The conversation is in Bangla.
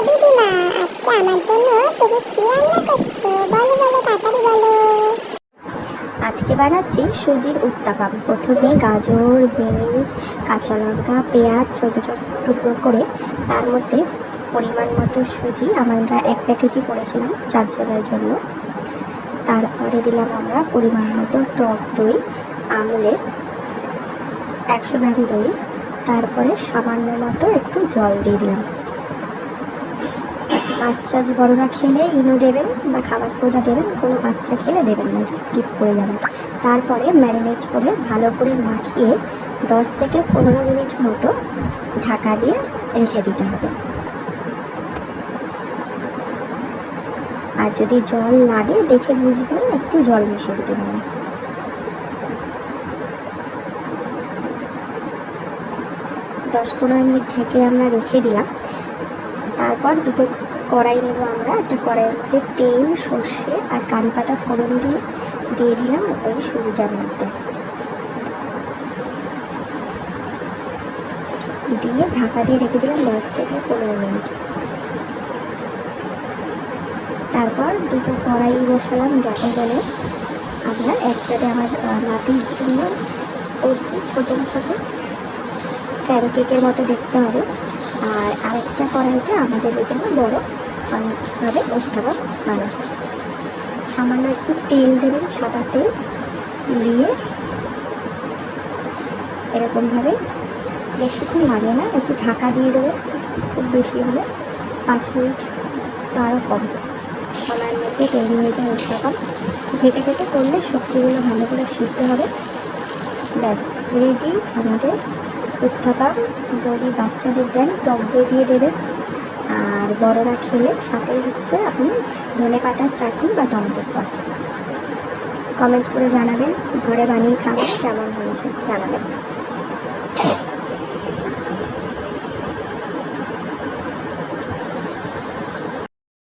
দিদিমা, আজকে আমার জন্য তুমি কি রান্না করছো? বলো বলো, তাড়াতাড়ি বলো। আজকে বানাচ্ছি সুজির উত্তাপাম। প্রথমে গাজর, বিনস, কাঁচা লঙ্কা, পেঁয়াজ ছোটো ছোটো টুকরো করে তার মধ্যে পরিমাণ মতো সুজি, আমরা 1 প্যাকেটই করেছিলাম 4 জনের জন্য। তারপরে দিলাম আমরা পরিমাণ মতো টক দই, আমুলের 100 গ্রাম দই, তারপরে সামান্য মতো একটু জল দিয়ে দিলাম। বাচ্চা বড়রা খেলে ইনো দেবেন বা খাবার সোডা দেবেন, কোনো বাচ্চা খেলে দেবেন না, এটা স্কিপ করে যাবেন। তারপরে ম্যারিনেট করে ভালো করে মাখিয়ে 10 থেকে 15 মিনিট মতো ঢাকা দিয়ে রেখে দিতে হবে। আর যদি জল লাগে দেখে বুঝবেন, একটু জল মিশিয়ে দিতে হবে। 10-15 মিনিট ঢেকে আমরা রেখে দিলাম। তারপর দুটো কড়াই নেব আমরা। একটা কড়াইয়ের মধ্যে তেল, সর্ষে আর কারি পাতা ফোড়ন দিয়ে দিলাম ওই সুজিটার মধ্যে, দিয়ে ঢাকা দিয়ে রেখে দিলাম 10 থেকে 15 মিনিট। তারপর দুটো কড়াই বসালাম গ্যাসে। বলে আমরা একটাতে আমার নাতির জন্য করছি ছোটো ছোটো প্যানকেকের মতো দেখতে হবে, আর আরেকটা কড়াইতে আমাদের জন্য বড় ভাবে উত্তাপা বানাচ্ছি। সামান্য একটু তেল দেবেন, সাদা তেল দিয়ে এরকমভাবে, বেশিক্ষণ লাগে না, একটু ঢাকা দিয়ে দেবেন। খুব বেশি হলে 5 মিনিট, তারও কম সময়ের মধ্যে তৈরি হয়ে যায় উত্তাপা। ঢেকে ঢেকে করলে সবজিগুলো ভালো করে সিদ্ধ হবে। ব্যাস রেডি আমাদের উত্তাপা। যদি বাচ্চাদের দেন টক দই দিয়ে দেবেন, আর বড়রা খেলে সাথে হচ্ছে আপনি ধনেপাতার চাটনি বা টমেটো সস। কমেন্ট করে জানাবেন, ঘরে বানিয়ে খাবেন, কেমন হয়েছে জানাবেন।